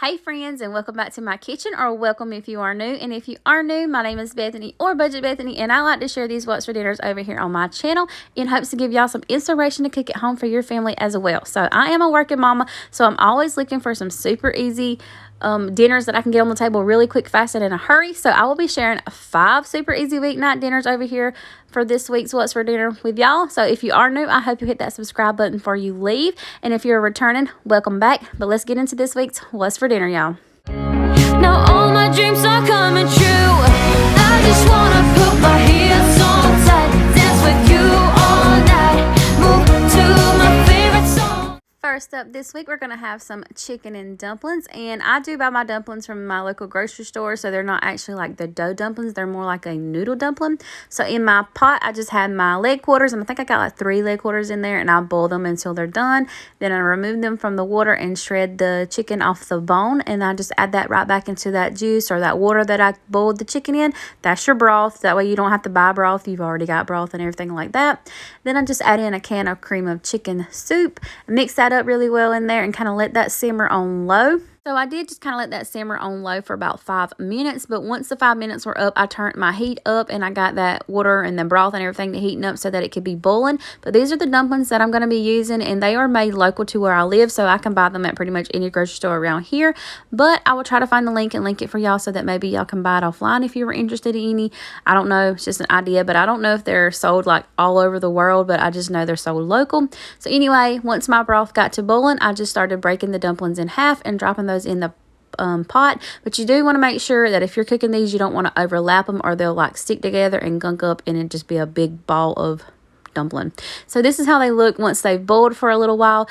Hey friends, and welcome back to my kitchen, or welcome if you are new. And if you are new, my name is Bethany, or Budget Bethany, and I like to share these what's for dinners over here on my channel in hopes to give y'all some inspiration to cook at home for your family as well. So I am a working mama, so I'm always looking for some super easy dinners that I can get on the table really quick, fast, and in a hurry. So I will be sharing 5 super easy weeknight dinners over here for this week's What's for Dinner with y'all. So if you are new, I hope you hit that subscribe button before you leave. And if you're returning, welcome back. But let's get into this week's What's for Dinner, y'all. Now all my dreams are coming true. I just wanna put my heels on tight, dance with you all night, move to my favorite song. First up this week, we're going to have some chicken and dumplings, and I do buy my dumplings from my local grocery store, so they're not actually like the dough dumplings, they're more like a noodle dumpling. So in my pot, I just had my leg quarters, and I think I got like 3 leg quarters in there, and I boil them until they're done. Then I remove them from the water and shred the chicken off the bone, and I just add that right back into that juice or that water that I boiled the chicken in. That's your broth. That way you don't have to buy broth. You've already got broth and everything like that. Then I just add in a can of cream of chicken soup, mix that up really well in there, and kind of let that simmer on low. So I did just kind of let that simmer on low for about 5 minutes, but once the 5 minutes were up, I turned my heat up and I got that water and the broth and everything to heating up so that it could be boiling. But these are the dumplings that I'm going to be using, and they are made local to where I live, so I can buy them at pretty much any grocery store around here. But I will try to find the link and link it for y'all so that maybe y'all can buy it offline if you were interested in any. I don't know, it's just an idea, but I don't know if they're sold like all over the world, but I just know they're sold local. So anyway, once my broth got to boiling, I just started breaking the dumplings in half and dropping those in the pot. But you do want to make sure that if you're cooking these, you don't want to overlap them, or they'll like stick together and gunk up and it just be a big ball of dumpling. So this is how they look once they've boiled for a little while.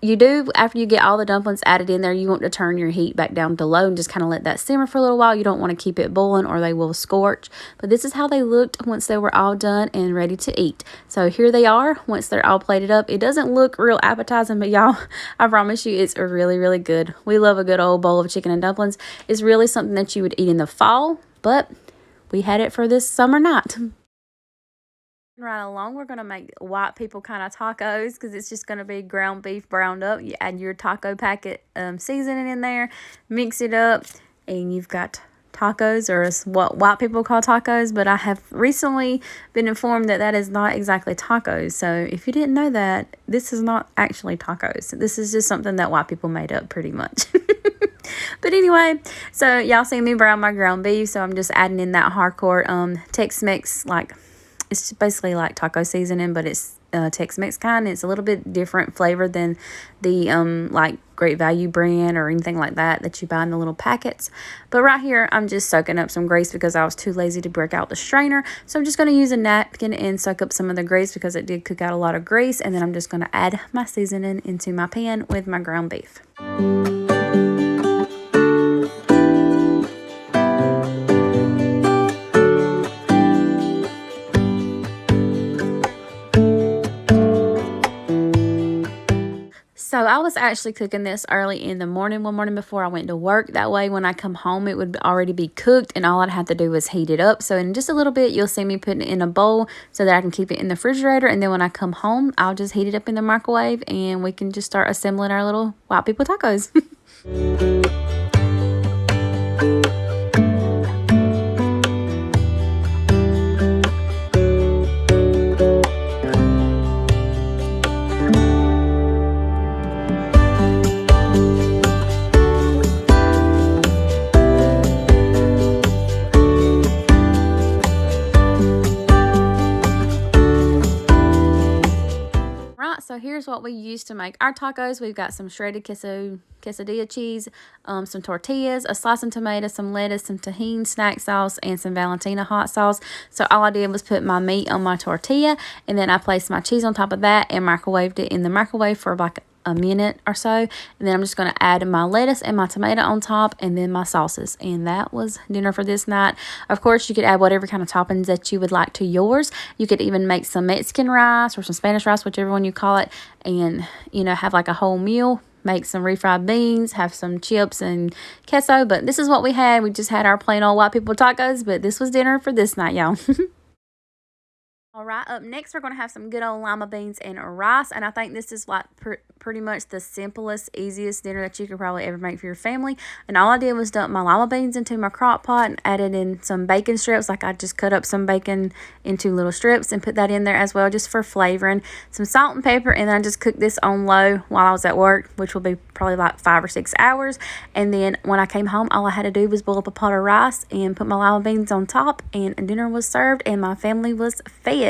You do, after you get all the dumplings added in there, you want to turn your heat back down to low and just kind of let that simmer for a little while. You don't want to keep it boiling or they will scorch. But this is how they looked once they were all done and ready to eat. So here they are once they're all plated up. It doesn't look real appetizing, but y'all, I promise you it's really, really good. We love a good old bowl of chicken and dumplings. It's really something that you would eat in the fall, but we had it for this summer night. Right along, we're going to make white people kind of tacos, because it's just going to be ground beef browned up. You add your taco packet seasoning in there, mix it up, and you've got tacos, or what white people call tacos. But I have recently been informed that that is not exactly tacos. So if you didn't know that, this is not actually tacos. This is just something that white people made up pretty much. But anyway, so y'all see me brown my ground beef, so I'm just adding in that hardcore Tex-Mex, like it's basically like taco seasoning, but it's Tex-Mex kind. It's a little bit different flavor than the like Great Value brand or anything like that you buy in the little packets. But right here, I'm just soaking up some grease because I was too lazy to break out the strainer. So I'm just going to use a napkin and soak up some of the grease because it did cook out a lot of grease. And then I'm just going to add my seasoning into my pan with my ground beef. So I was actually cooking this early in the morning, one morning before I went to work. That way when I come home, it would already be cooked and all I'd have to do was heat it up. So in just a little bit, you'll see me putting it in a bowl so that I can keep it in the refrigerator. And then when I come home, I'll just heat it up in the microwave and we can just start assembling our little white people tacos. So here's what we use to make our tacos. We've got some shredded quesadilla cheese, some tortillas, a slice of tomato, some lettuce, some tahini snack sauce, and some Valentina hot sauce. So all I did was put my meat on my tortilla, and then I placed my cheese on top of that and microwaved it in the microwave for like a minute or so. And then I'm just going to add my lettuce and my tomato on top, and then my sauces. And that was dinner for this night. Of course, you could add whatever kind of toppings that you would like to yours. You could even make some Mexican rice or some Spanish rice, whichever one you call it, and you know, have like a whole meal. Make some refried beans, have some chips and queso. But this is what we had. We just had our plain old white people tacos, but this was dinner for this night, y'all. All right, up next, we're going to have some good old lima beans and rice. And I think this is like pretty much the simplest, easiest dinner that you could probably ever make for your family. And all I did was dump my lima beans into my crock pot and added in some bacon strips. Like I just cut up some bacon into little strips and put that in there as well, just for flavoring. Some salt and pepper, and then I just cooked this on low while I was at work, which will be probably like 5 or 6 hours. And then when I came home, all I had to do was boil up a pot of rice and put my lima beans on top, and dinner was served and my family was fed.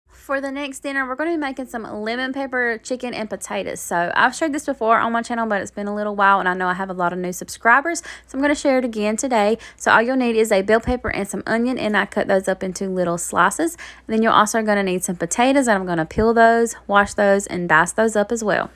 For the next dinner, we're going to be making some lemon pepper chicken and potatoes. So I've shared this before on my channel, but it's been a little while and I know I have a lot of new subscribers, so I'm going to share it again today. So all you'll need is a bell pepper and some onion, and I cut those up into little slices. And then you're also going to need some potatoes, and I'm going to peel those, wash those, and dice those up as well.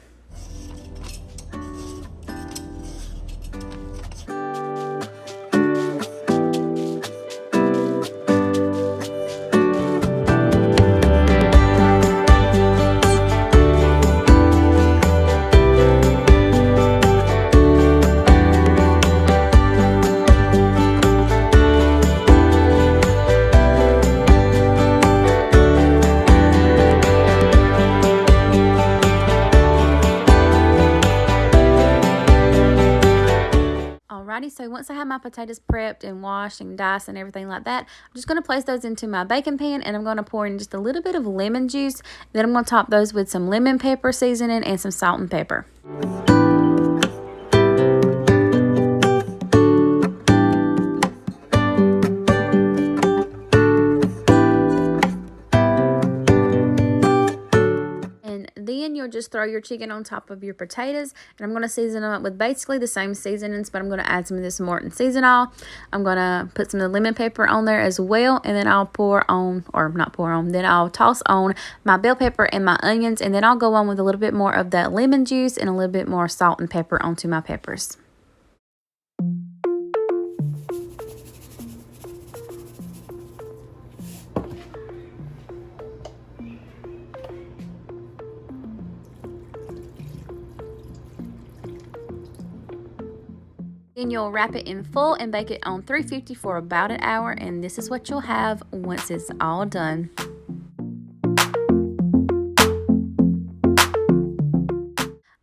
So once I have my potatoes prepped and washed and diced and everything like that, I'm just going to place those into my baking pan, and I'm going to pour in just a little bit of lemon juice. Then I'm going to top those with some lemon pepper seasoning and some salt and pepper. You'll just throw your chicken on top of your potatoes, and I'm going to season them up with basically the same seasonings, but I'm going to add some of this Morton seasonal. I'm going to put some of the lemon pepper on there as well, and then I'll then I'll toss on my bell pepper and my onions, and then I'll go on with a little bit more of that lemon juice and a little bit more salt and pepper onto my peppers. Then you'll wrap it in full and bake it on 350 for about an hour, and this is what you'll have once it's all done.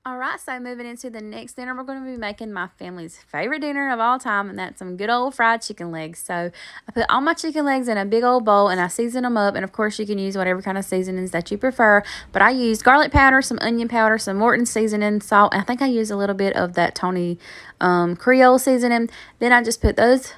Alright, so moving into the next dinner, we're going to be making my family's favorite dinner of all time, and that's some good old fried chicken legs. So I put all my chicken legs in a big old bowl, and I season them up, and of course you can use whatever kind of seasonings that you prefer, but I used garlic powder, some onion powder, some Morton seasoning, salt, and I think I used a little bit of that Tony Creole seasoning. Then I just put those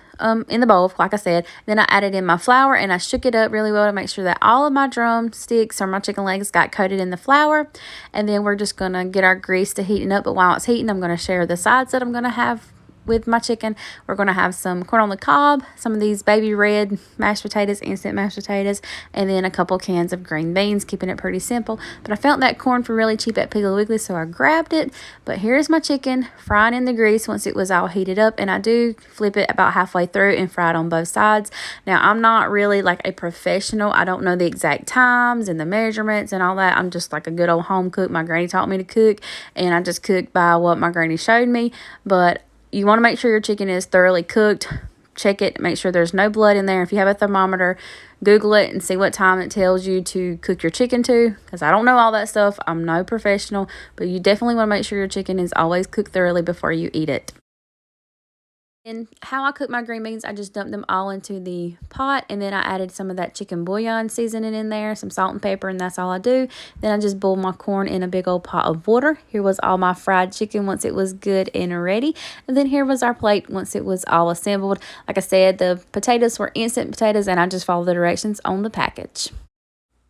in the bowl, like I said. Then I added in my flour, and I shook it up really well to make sure that all of my drumsticks or my chicken legs got coated in the flour. And then we're just going to get our grease to heating up, but while it's heating, I'm going to share the sides that I'm going to have with my chicken. We're going to have some corn on the cob, some of these baby red mashed potatoes, instant mashed potatoes, and then a couple cans of green beans, keeping it pretty simple. But I found that corn for really cheap at Piggly Wiggly, so I grabbed it. But here's my chicken frying in the grease once it was all heated up, and I do flip it about halfway through and fry it on both sides. Now, I'm not really like a professional. I don't know the exact times and the measurements and all that. I'm just like a good old home cook. My granny taught me to cook, and I just cook by what my granny showed me. But you want to make sure your chicken is thoroughly cooked. Check it, make sure there's no blood in there. If you have a thermometer, Google it and see what time it tells you to cook your chicken to, because I don't know all that stuff. I'm no professional, but you definitely want to make sure your chicken is always cooked thoroughly before you eat it. And how I cook my green beans, I just dumped them all into the pot, and then I added some of that chicken bouillon seasoning in there, some salt and pepper, and that's all I do. Then I just boil my corn in a big old pot of water. Here was all my fried chicken once it was good and ready. And then here was our plate once it was all assembled. Like I said, the potatoes were instant potatoes, and I just followed the directions on the package.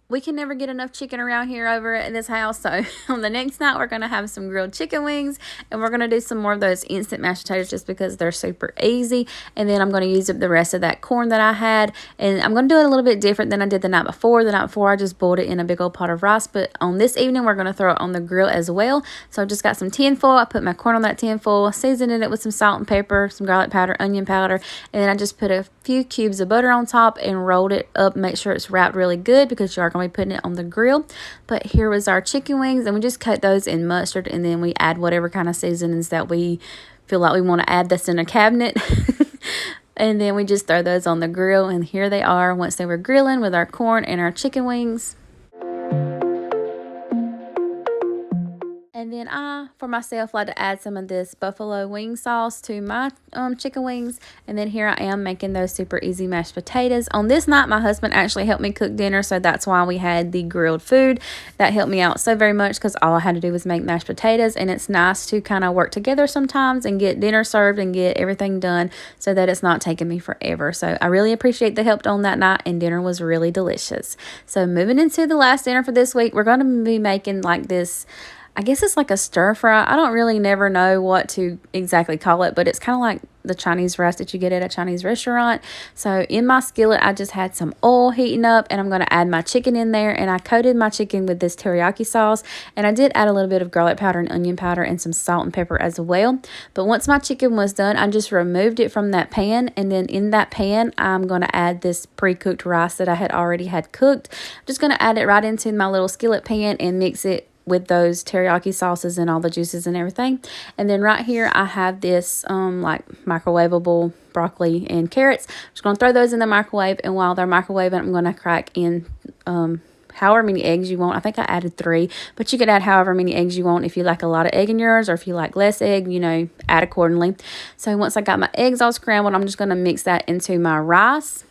We can never get enough chicken around here over at this house, so on the next night we're going to have some grilled chicken wings, and we're going to do some more of those instant mashed potatoes just because they're super easy. And then I'm going to use up the rest of that corn that I had, and I'm going to do it a little bit different than I did the night before. The night before I just boiled it in a big old pot of rice, but on this evening we're going to throw it on the grill as well. So I've just got some tin foil. I put my corn on that tin foil, seasoning it with some salt and pepper, some garlic powder, onion powder, and then I just put a few cubes of butter on top and rolled it up. Make sure it's wrapped really good because you are going to be putting it on the grill. But here was our chicken wings, and we just cut those in mustard, and then we add whatever kind of seasonings that we feel like we want to add that's in a cabinet. And then we just throw those on the grill, and here they are once they were grilling with our corn and our chicken wings. And then I, for myself, like to add some of this buffalo wing sauce to my chicken wings. And then here I am making those super easy mashed potatoes. On this night, my husband actually helped me cook dinner, so that's why we had the grilled food. That helped me out so very much because all I had to do was make mashed potatoes. And it's nice to kind of work together sometimes and get dinner served and get everything done so that it's not taking me forever. So I really appreciate the help on that night, and dinner was really delicious. So moving into the last dinner for this week, we're going to be making like this, I guess it's like a stir fry. I don't really never know what to exactly call it, but it's kind of like the Chinese rice that you get at a Chinese restaurant. So in my skillet, I just had some oil heating up, and I'm going to add my chicken in there. And I coated my chicken with this teriyaki sauce, and I did add a little bit of garlic powder and onion powder and some salt and pepper as well. But once my chicken was done, I just removed it from that pan, and then in that pan, I'm going to add this pre-cooked rice that I had already had cooked. I'm just going to add it right into my little skillet pan and mix it with those teriyaki sauces and all the juices and everything. And then right here I have this like microwavable broccoli and carrots. I'm just going to throw those in the microwave, and while they're microwaving, I'm going to crack in however many eggs you want. I think I added 3, but you could add however many eggs you want. If you like a lot of egg in yours, or if you like less egg, you know, add accordingly. So once I got my eggs all scrambled, I'm just going to mix that into my rice.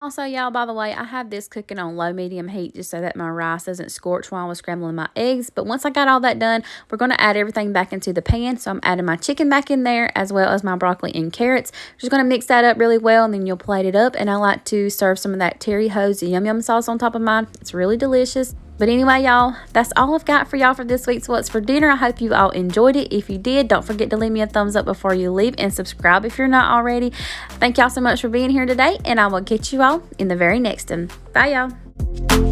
Also, y'all, by the way, I have this cooking on low-medium heat just so that my rice doesn't scorch while I was scrambling my eggs. But once I got all that done, we're going to add everything back into the pan. So I'm adding my chicken back in there as well as my broccoli and carrots. Just going to mix that up really well, and then you'll plate it up. And I like to serve some of that Terry Ho's Yum Yum sauce on top of mine. It's really delicious. But anyway, y'all, that's all I've got for y'all for this week's What's for Dinner. I hope you all enjoyed it. If you did, don't forget to leave me a thumbs up before you leave, and subscribe if you're not already. Thank y'all so much for being here today, and I will catch you all in the very next one. Bye, y'all.